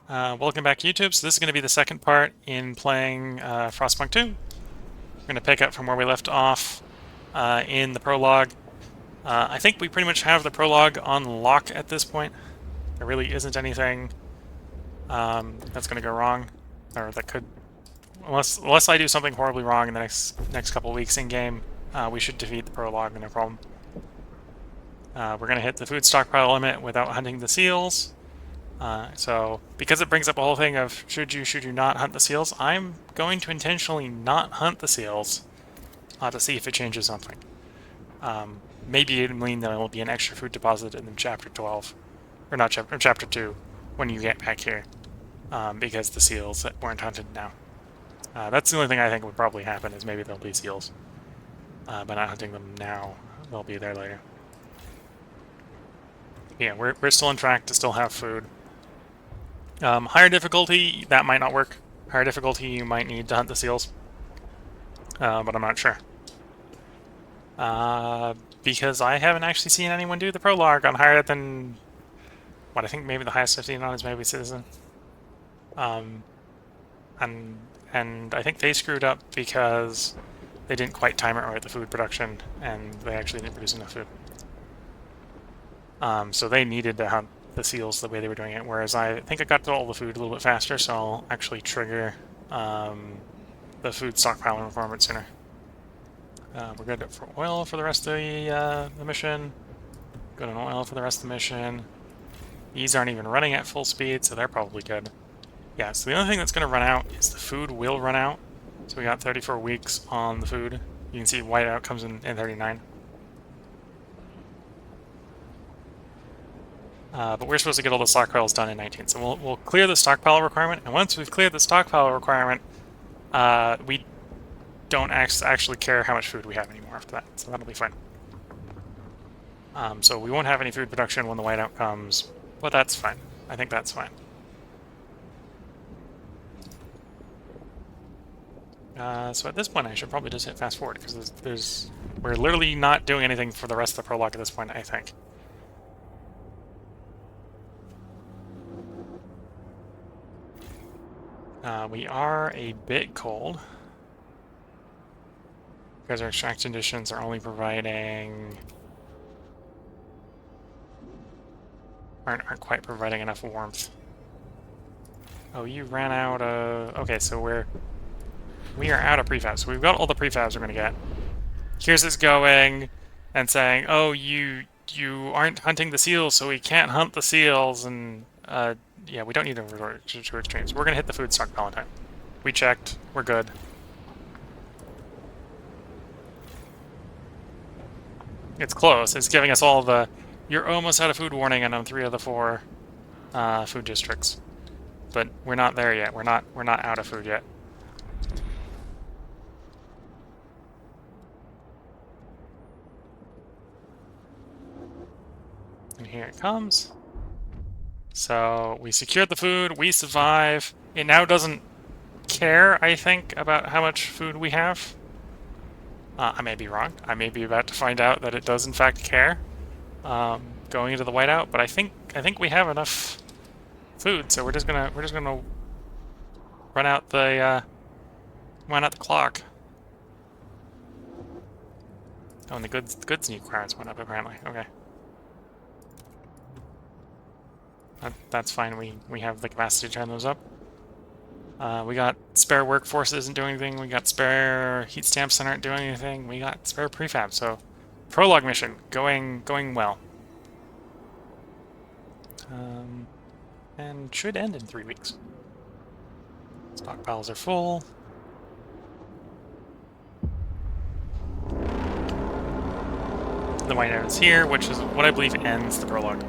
Welcome back, YouTube. So this is going to be the second part in playing Frostpunk 2. We're going to pick up from where we left off in the prologue. I think we pretty much have the prologue on lock at this point. There really isn't anything that's going to go wrong, or that could, unless I do something horribly wrong in the next couple of weeks in game. We should defeat the prologue, no problem. We're going to hit the food stockpile limit without hunting the seals. So, because it brings up a whole thing of should you not hunt the seals, I'm going to intentionally not hunt the seals to see if it changes something. Maybe it'll mean that there will be an extra food deposit in Chapter 12, or not Chapter 2, when you get back here, because the seals weren't hunted now. That's the only thing I think would probably happen, is maybe there'll be seals. By not hunting them now, they'll be there later. Yeah, we're still on track to still have food. Higher difficulty, that might not work. Higher difficulty, you might need to hunt the seals. But I'm not sure. Because I haven't actually seen anyone do the prologue on higher than... what, I think maybe the highest I've seen on is maybe Citizen. And I think they screwed up because they didn't quite time it right, the food production, and they actually didn't produce enough food. So they needed to hunt the seals the way they were doing it, whereas I think I got to all the food a little bit faster, so I'll actually trigger the food stockpile requirement sooner. We're good for oil for the rest of the mission. Good on oil for the rest of the mission. These aren't even running at full speed, so they're probably good. Yeah, so the only thing that's going to run out is the food will run out. So we got 34 weeks on the food. You can see whiteout comes in 39. But we're supposed to get all the stockpiles done in 19, so we'll clear the stockpile requirement, and once we've cleared the stockpile requirement, we don't actually care how much food we have anymore after that, so that'll be fine. So we won't have any food production when the whiteout comes, but that's fine. I think that's fine. So at this point, I should probably just hit fast forward, because we're literally not doing anything for the rest of the prologue at this point, I think. We are a bit cold, because our extraction conditions are only providing... aren't quite providing enough warmth. Oh, you ran out of... okay, so we are out of prefabs. So we've got all the prefabs we're going to get. Here's us going and saying, oh, you aren't hunting the seals, so we can't hunt the seals, and yeah, we don't need to resort to extremes. We're going to hit the food stockpile in time. We checked. We're good. It's close. It's giving us all the you're almost out of food warning on 3 of the 4 food districts. But we're not there yet. We're not out of food yet. And here it comes. So we secured the food, we survive. It now doesn't care, I think, about how much food we have. I may be wrong. I may be about to find out that it does in fact care going into the whiteout, but I think we have enough food, so we're just gonna run out the clock. Oh, and the goods need requirements went up apparently. Okay. That's fine. We have the capacity to turn those up. We got spare workforce that isn't doing anything. We got spare heat stamps that aren't doing anything. We got spare prefab. So, prologue mission going well. And should end in 3 weeks. Stockpiles are full. The whiteout is here, which is what I believe ends the prologue.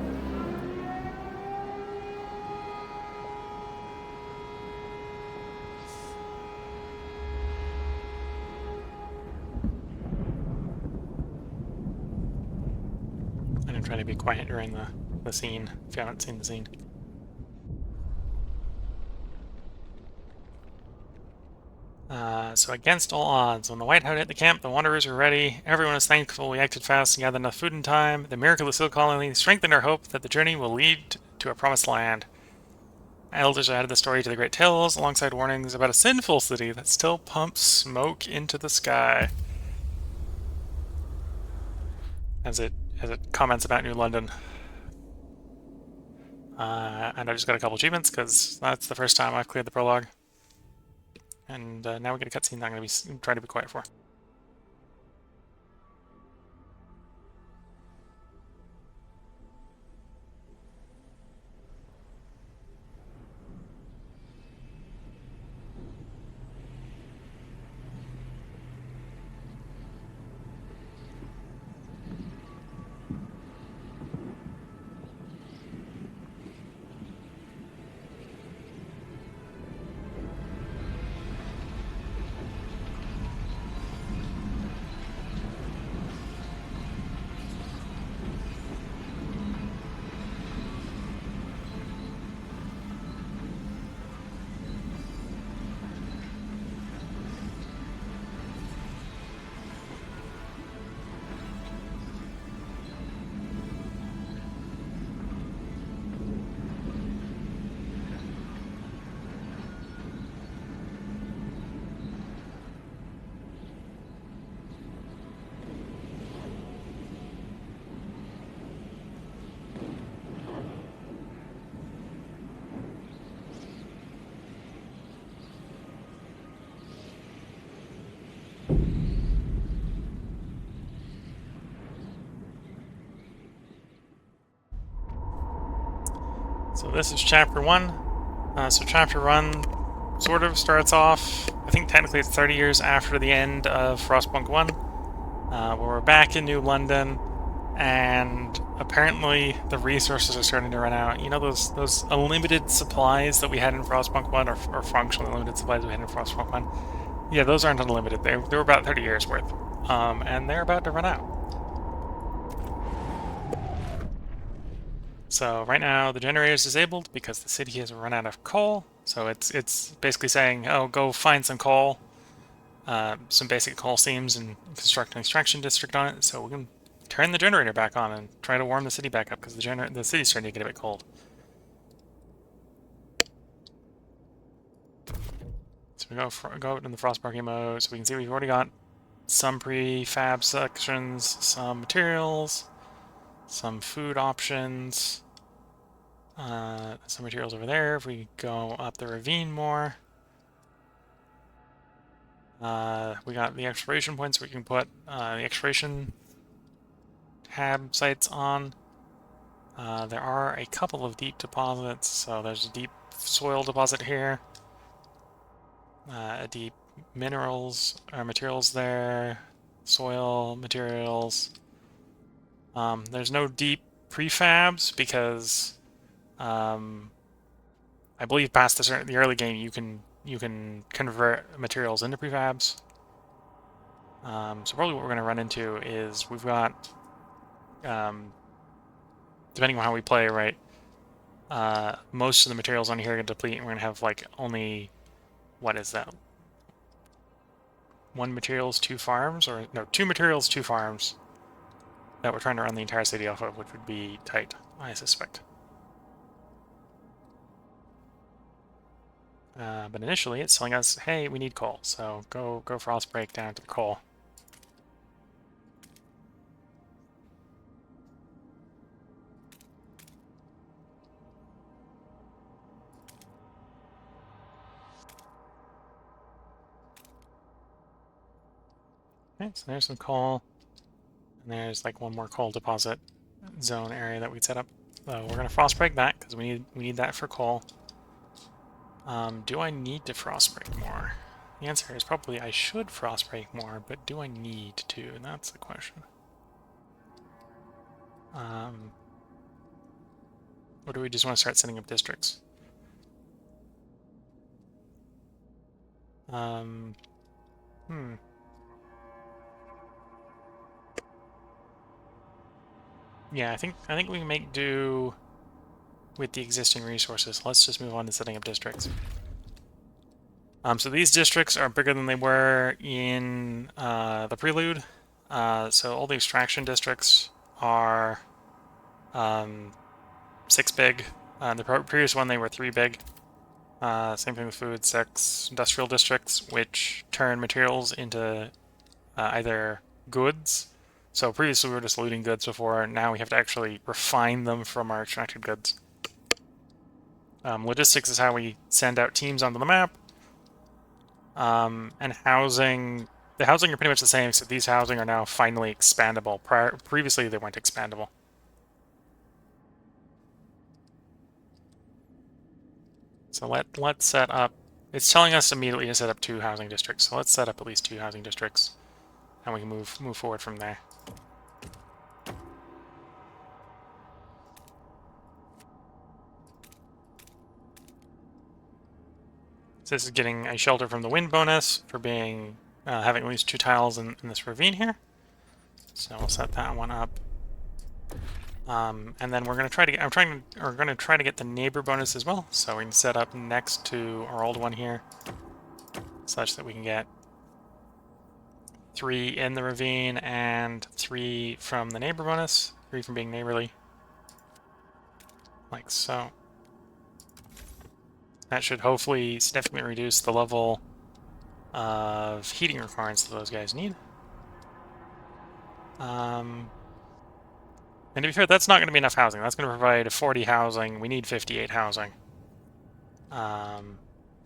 I'm trying to be quiet during the scene, if you haven't seen the scene. So against all odds, when the whiteout hit the camp, the wanderers were ready. Everyone was thankful we acted fast and gathered enough food in time. The miracle of the seal colony strengthened our hope that the journey will lead to a promised land. Elders added the story to the Great Tales, alongside warnings about a sinful city that still pumps smoke into the sky. As it comments about New London. And I just got a couple achievements because that's the first time I've cleared the prologue. And now we get a cutscene that I'm going to be trying to be quiet for. So this is chapter 1. So chapter 1 sort of starts off, I think technically it's 30 years after the end of Frostpunk 1. Where we're back in New London, and apparently the resources are starting to run out. You know those unlimited supplies that we had in Frostpunk 1, or functionally limited supplies we had in Frostpunk 1? Yeah, those aren't unlimited. They were about 30 years worth. And they're about to run out. So right now the generator is disabled because the city has run out of coal. So it's basically saying, oh, go find some coal, some basic coal seams, and construct an extraction district on it. So we can turn the generator back on and try to warm the city back up because the city's starting to get a bit cold. So we go in the Frostpunk mode. So we can see we've already got some prefab sections, some materials, some food options. Some materials over there. If we go up the ravine more, we got the exploration points we can put the exploration tab sites on. There are a couple of deep deposits, so there's a deep soil deposit here, a deep minerals or materials there, soil materials. There's no deep prefabs because I believe past the early game you can convert materials into prefabs. So probably what we're going to run into is we've got, depending on how we play, right, most of the materials on here are going to deplete, and we're going to have like only, what is that? One materials, two farms, or no, two materials, two farms that we're trying to run the entire city off of, which would be tight, I suspect. But initially, it's telling us, hey, we need coal, so go Frostbreak down to the coal. Okay, so there's some coal, and there's like one more coal deposit zone area that we'd set up. We're gonna Frostbreak that because we need that for coal. Do I need to Frostbreak more? The answer is probably I should Frostbreak more, but do I need to? And that's the question. Or do we just want to start setting up districts? Yeah, I think we can make do with the existing resources. Let's just move on to setting up districts. So these districts are bigger than they were in the Prelude. So all the extraction districts are 6 big. The previous one, they were 3 big. Same thing with food, 6 industrial districts, which turn materials into either goods. So previously we were just looting goods before, now we have to actually refine them from our extracted goods. Logistics is how we send out teams onto the map. And housing, the housing are pretty much the same, so these housing are now finally expandable. Previously they weren't expandable. So let's set up, it's telling us immediately to set up 2 housing districts, so let's set up at least 2 housing districts, and we can move forward from there. So this is getting a shelter from the wind bonus for being having at least 2 tiles in this ravine here. So we'll set that one up. And then we're going to try to get, we're going to try to get the neighbor bonus as well. So we can set up next to our old one here, such that we can get 3 in the ravine and 3 from the neighbor bonus, 3 from being neighborly, like so. That should hopefully significantly reduce the level of heating requirements that those guys need. And to be fair, that's not going to be enough housing. That's going to provide 40 housing. We need 58 housing. But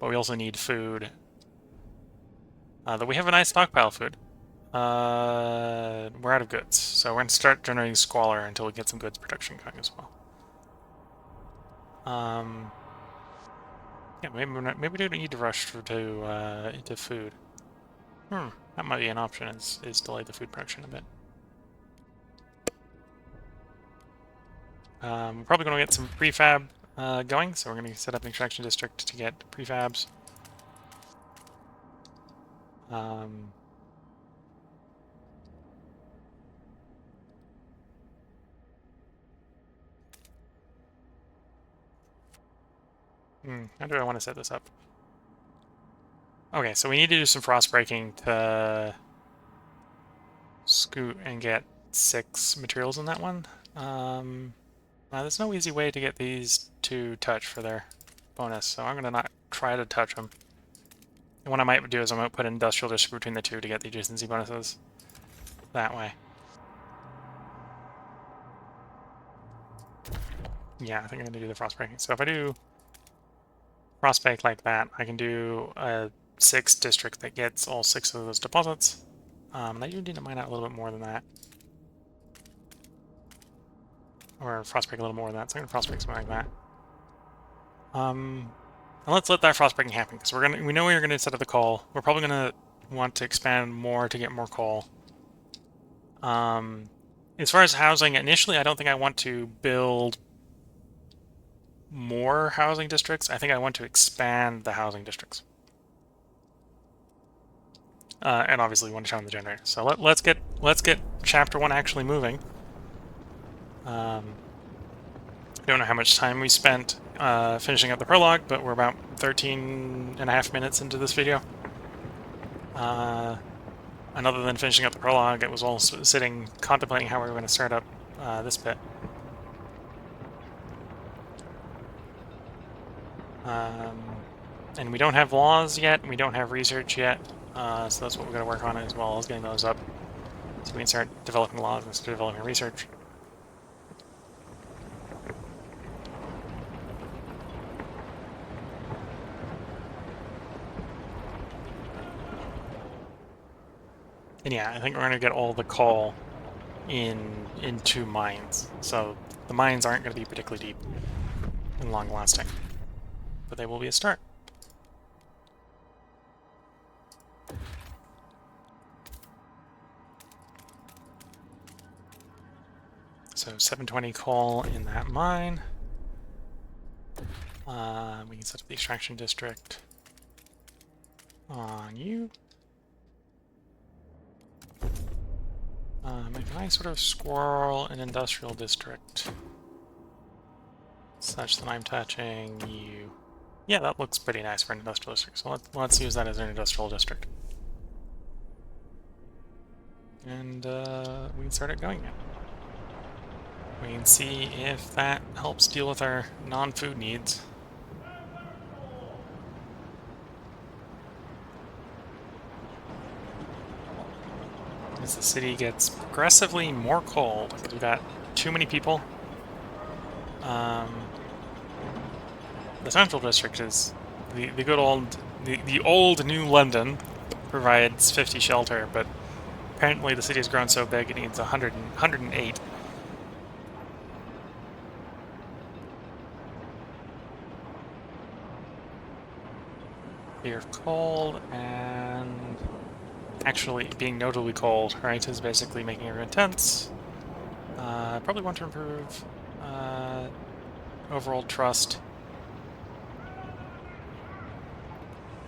we also need food. Though we have a nice stockpile of food. We're out of goods. So we're going to start generating squalor until we get some goods production going as well. Yeah, maybe we don't need to rush into food. That might be an option, is delay the food production a bit. We're probably going to get some prefab going, so we're going to set up an extraction district to get prefabs. I how do I want to set this up? Okay, so we need to do some frost breaking to scoot and get 6 materials in that one. There's no easy way to get these to touch for their bonus, so I'm going to not try to touch them. And what I might do is I might put an industrial district between the 2 to get the adjacency bonuses that way. Yeah, I think I'm going to do the frost breaking. So if I do frost break like that, I can do a 6 district that gets all 6 of those deposits. I do need to mine out a little bit more than that. Or frostbreak a little more than that, so I'm going to frostbreak something like that. And let's let that frostbreaking happen, because we know we're going to set up the coal. We're probably going to want to expand more to get more coal. As far as housing, initially I don't think I want to build more housing districts. I think I want to expand the housing districts. And obviously one to turn on the generator. So let's get chapter 1 actually moving. I don't know how much time we spent finishing up the prologue, but we're about 13.5 minutes into this video. And other than finishing up the prologue, it was all sitting contemplating how we were going to start up this bit. And we don't have laws yet, we don't have research yet, so that's what we're going to work on, as well as getting those up, so we can start developing laws and start developing research. And yeah, I think we're going to get all the coal into mines, so the mines aren't going to be particularly deep and long-lasting, but they will be a start. So 720 coal in that mine. We can set up the extraction district on you. Make a nice sort of squirrel and industrial district, such that I'm touching you. Yeah, that looks pretty nice for an industrial district, so let's use that as an industrial district. And we can start it going now. We can see if that helps deal with our non-food needs. As the city gets progressively more cold, because we've got too many people. The central district is the good old the old New London provides 50 shelter, but apparently the city has grown so big it needs 108. Fear of cold and actually being notably cold, right, is basically making everyone tense. Probably want to improve overall trust.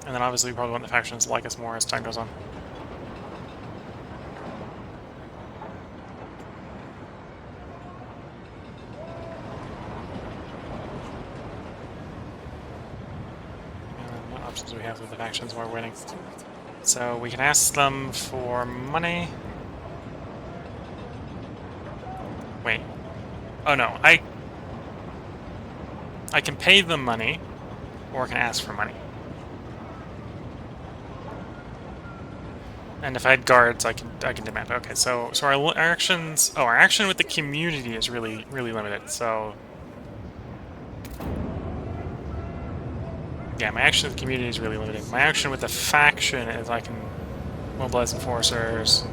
And then obviously we probably want the factions to like us more as time goes on. And what options do we have with the factions while we're winning? So we can ask them for money. Wait. Oh no, I can pay them money, or I can ask for money. And if I had guards, I can demand. Okay, so our actions. Oh, our action with the community is really limited. So yeah, my action with the community is really limited. My action with the faction is I can mobilize enforcers,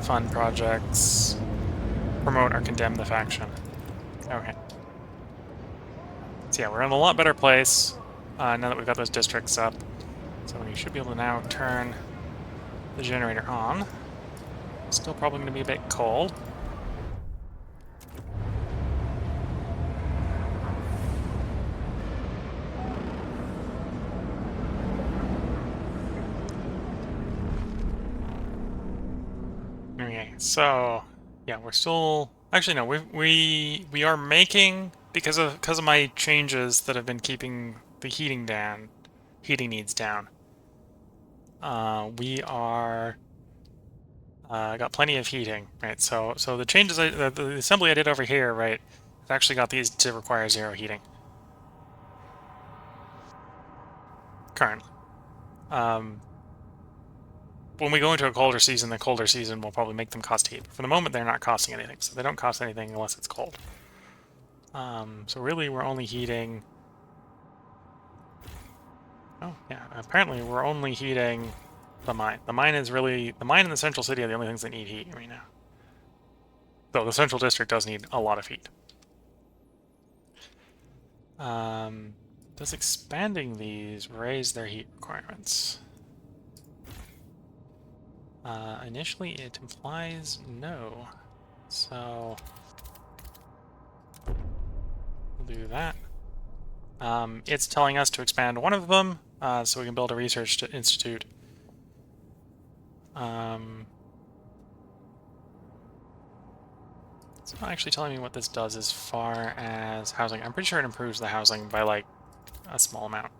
fund projects, promote or condemn the faction. Okay. So yeah, we're in a lot better place now that we've got those districts up. So we should be able to now turn the generator on. Still probably going to be a bit cold. Okay, so yeah, we're still actually no, we are making because of my changes that have been keeping the heating needs down. We are got plenty of heating, right? So the changes the assembly I did over here, right, I've actually got these to require 0 heating currently. When we go into a colder season, the colder season will probably make them cost heat. For the moment, they're not costing anything, so they don't cost anything unless it's cold. So really, we're only heating. Oh yeah, apparently we're only heating the mine. The mine is really the mine and the central city are the only things that need heat right now. Though the central district does need a lot of heat. Does expanding these raise their heat requirements? Initially, it implies no. So we'll do that. It's telling us to expand one of them, so we can build a research institute. It's not actually telling me what this does as far as housing. I'm pretty sure it improves the housing by, like, a small amount.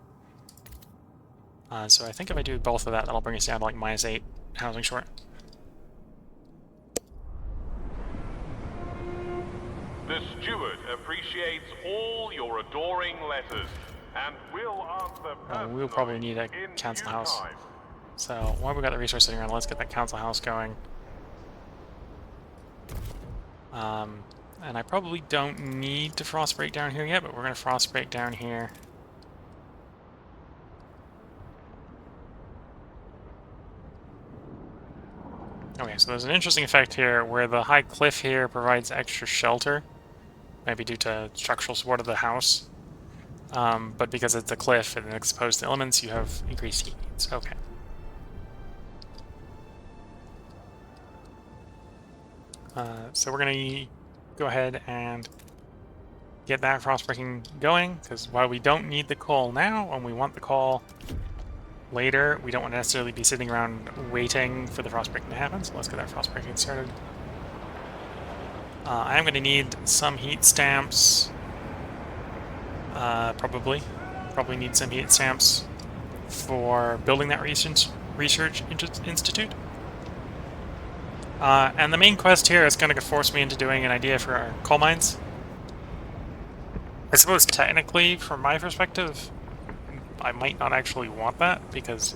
So I think if I do both of that, that'll bring us down to, like, -8 housing short. The steward appreciates all your adoring letters and will answer personally. We'll probably need a council house. So while we got the resource sitting around, let's get that council house going. And I probably don't need to frost break down here yet, but we're going to frost break down here. Okay, so there's an interesting effect here where the high cliff here provides extra shelter, maybe due to structural support of the house. But because it's a cliff and exposed to elements, you have increased heat needs. Okay. So we're going to go ahead and get that frostbreaking going, because while we don't need the coal now, and we want the coal later, we don't want to necessarily be sitting around waiting for the frostbreaking to happen, so let's get that frostbreaking started. I'm going to need some heat stamps. Probably need some heat stamps for building that research institute. And the main quest here is going to force me into doing an idea for our coal mines. I suppose technically, from my perspective, I might not actually want that, because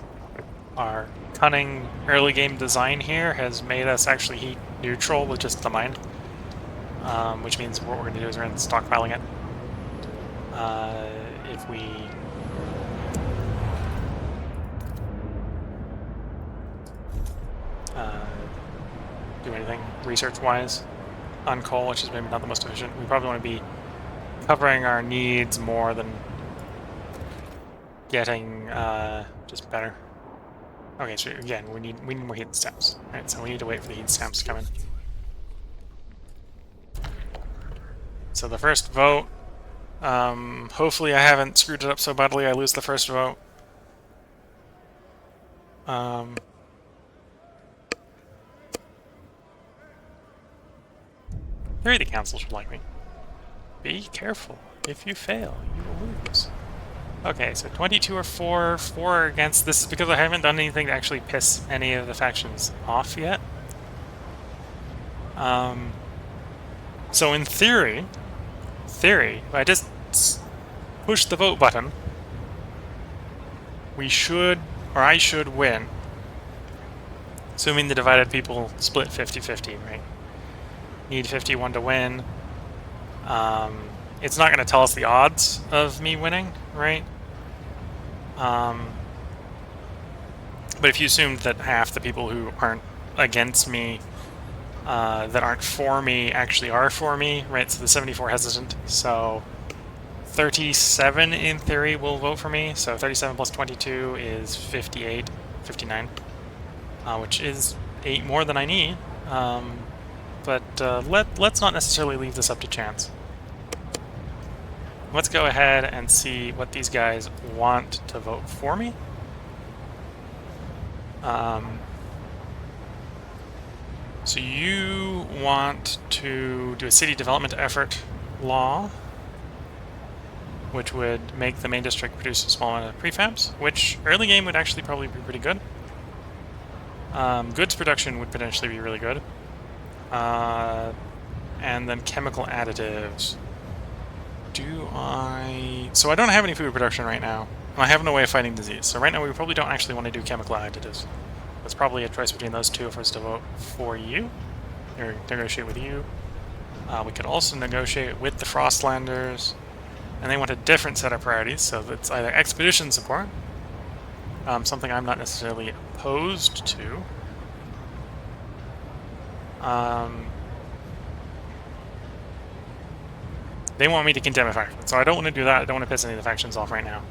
our cunning early game design here has made us actually heat neutral with just the mine. Which means what we're going to do is we're going to stockpiling it. If we... do anything research-wise on coal, which is maybe not the most efficient, we probably want to be covering our needs more than getting just better. Okay, so again, we need more heat stamps. Right, so we need to wait for the heat stamps to come in. So the first vote, hopefully I haven't screwed it up so badly I lose the first vote. Maybe the council should like me. Be careful. If you fail, you will lose. Okay, so 22 or 4 are against. This is because I haven't done anything to actually piss any of the factions off yet. So in theory, if I just push the vote button, we should, or I should win. Assuming the divided people split 50-50, right? Need 51 to win. It's not going to tell us the odds of me winning, right? But if you assumed that half the people who aren't against me, that aren't for me, actually are for me, right? So the 74 hesitant. So 37 in theory will vote for me. So 37 plus 22 is 58, 59, which is 8 more than I need. But let's not necessarily leave this up to chance. Let's go ahead and see what these guys want to vote for me. So you want to do a city development effort law, which would make the main district produce a small amount of prefabs, which early game would actually probably be pretty good. Goods production would potentially be really good. And then chemical additives. So I don't have any food production right now. I have no way of fighting disease. So right now we probably don't actually want to do chemical additives. It's probably a choice between those two if I was to vote for you, or negotiate with you. We could also negotiate with the Frostlanders, and they want a different set of priorities, so it's either expedition support, something I'm not necessarily opposed to. They want me to condemn a faction, so I don't want to do that. I don't want to piss any of the factions off right now.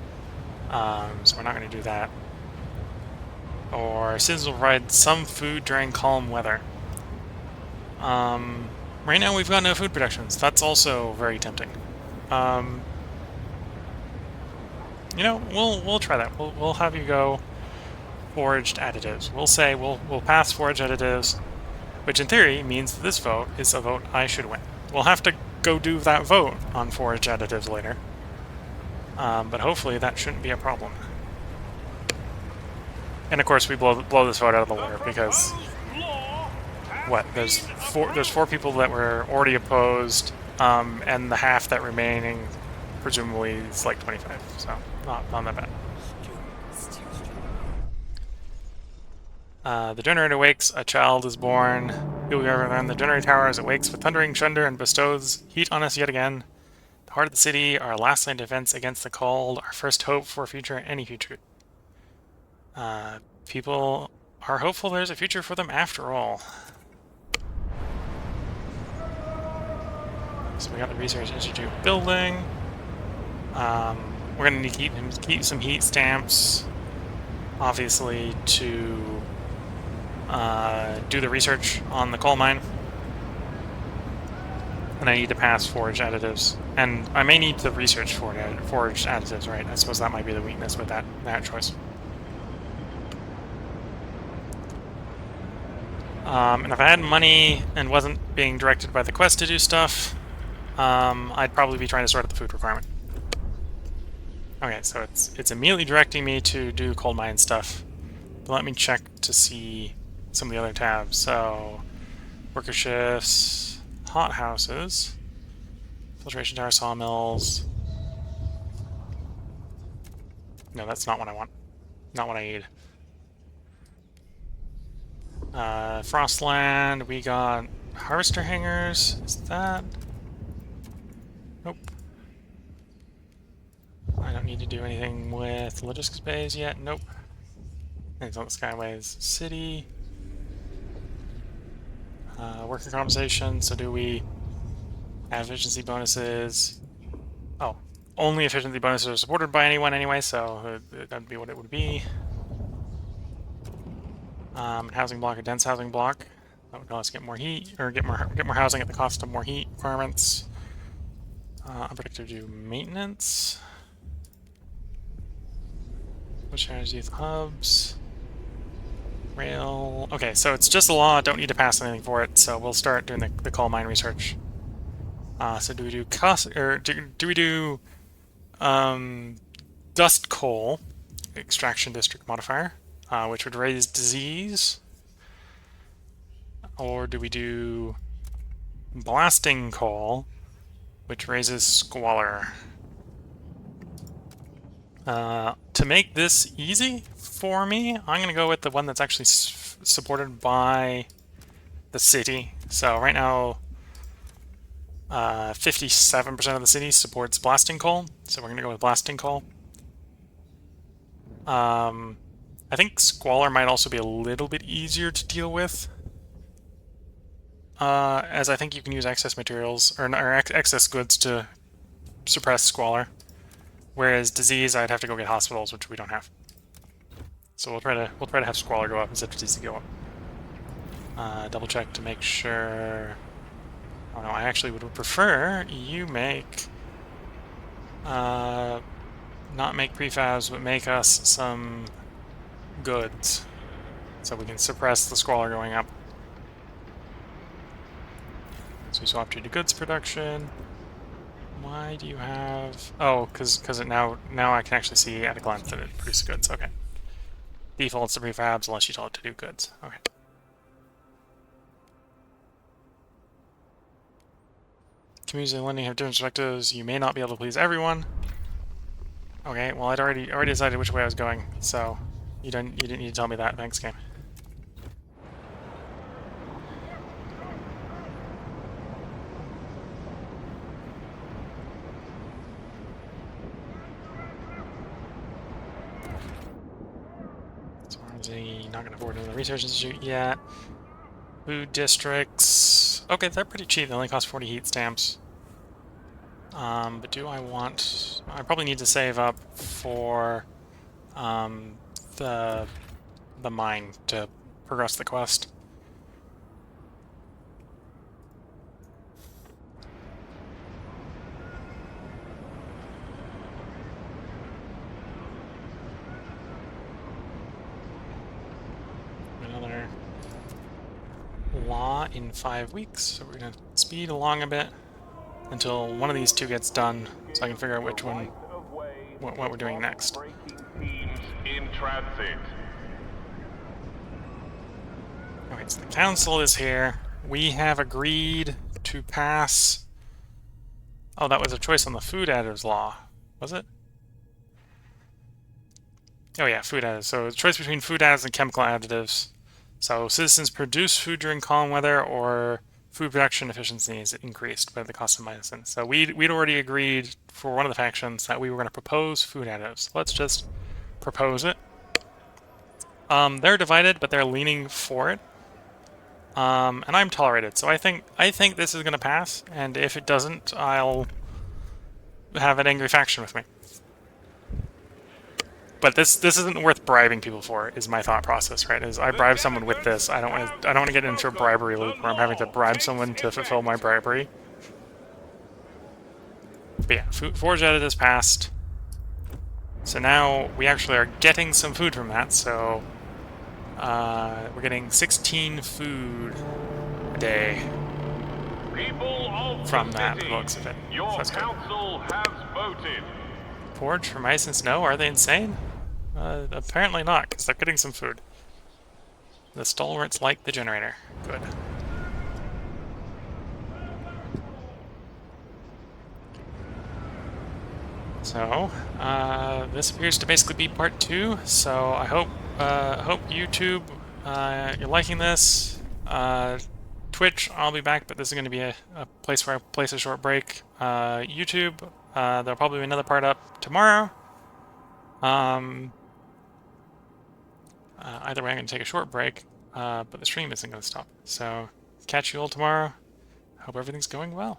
So we're not going to do that. Or citizens will provide some food during calm weather. Right now we've got no food productions. That's also very tempting. You know, we'll try that. We'll have you go foraged additives. We'll say we'll pass foraged additives, which in theory means that this vote is a vote I should win. We'll have to go do that vote on forage additives later. But hopefully that shouldn't be a problem. And of course we blow this vote out of the water because what? There's four people that were already opposed, and the half that remaining presumably is like 25. So not that bad. The generator wakes, a child is born. You'll go around the generator tower as it wakes with thundering thunder and bestows heat on us yet again. The heart of the city, our last line of defense against the cold, our first hope for any future. People are hopeful there's a future for them after all. So we got the Research Institute building. We're going to need to keep some heat stamps, obviously, to do the research on the coal mine. And I need to pass forage additives. And I may need to research forage additives, right? I suppose that might be the weakness with that choice. And if I had money and wasn't being directed by the quest to do stuff, I'd probably be trying to sort out the food requirement. Okay, so it's immediately directing me to do coal mine stuff. But let me check to see some of the other tabs. So Worker shifts, hot houses, filtration tower, sawmills. No, that's not what I want. Not what I need. Frostland, we got harvester hangers. Is that? Nope. I don't need to do anything with logistics bays yet. Nope. Things on the Skyways City. Worker compensation. So do we have efficiency bonuses? Oh, only efficiency bonuses are supported by anyone anyway, so that'd be what it would be. Housing block, a dense housing block. That would allow us to get more heat, or get more housing at the cost of more heat requirements. Unpredictable do maintenance. Which strategy youth hubs? Rail. Okay, so it's just a law. Don't need to pass anything for it. So we'll start doing the coal mine research. So do we do do we do dust coal extraction district modifier, which would raise disease, or do we do blasting coal, which raises squalor? To make this easy for me, I'm going to go with the one that's actually supported by the city. So right now, 57% of the city supports blasting coal, so we're going to go with blasting coal. I think squalor might also be a little bit easier to deal with, as I think you can use excess materials or excess goods to suppress squalor. Whereas disease, I'd have to go get hospitals, which we don't have. So we'll try to have squalor go up instead of disease go up. Double check to make sure. Oh no, I actually would prefer you make not make prefabs, but make us some goods, so we can suppress the squalor going up. So we swapped you to goods production. Why do you have... Oh, because now I can actually see at a glance that it produces goods. Okay. Defaults to prefabs unless you tell it to do goods. Okay. Community and lending have different perspectives. You may not be able to please everyone. Okay, well I'd already decided which way I was going, so you didn't need to tell me that. Thanks, game. Not going to afford another research institute yet. Food districts. Okay, they're pretty cheap. They only cost 40 heat stamps. But do I want... I probably need to save up for the mine to progress the quest. Another law in 5 weeks, so we're going to speed along a bit until one of these two gets done, so I can figure out which one, what we're doing next. Okay, so the council is here. We have agreed to pass... Oh, that was a choice on the food additives law, was it? Oh yeah, food additives. So the choice between food additives and chemical additives. So citizens produce food during calm weather, or food production efficiency is increased by the cost of medicine. So we'd already agreed for one of the factions that we were going to propose food additives. Let's just propose it. They're divided, but they're leaning for it. And I'm tolerated. So I think this is going to pass, and if it doesn't, I'll have an angry faction with me. But this isn't worth bribing people for, is my thought process, right? Is I bribe someone with this, I don't want to get into a bribery loop where I'm having to bribe someone to fulfill my bribery. But yeah, forge edit is passed. So now we actually are getting some food from that, so we're getting 16 food a day from that, the looks of it. So that's good. Forge from ice and snow? Are they insane? Apparently not, because they're getting some food. The stalwarts like the generator. Good. So, this appears to basically be part 2, so I hope YouTube, you're liking this. Twitch, I'll be back, but this is going to be a place where I place a short break. YouTube, there'll probably be another part up tomorrow. Either way, I'm going to take a short break, but the stream isn't going to stop. So, catch you all tomorrow. Hope everything's going well.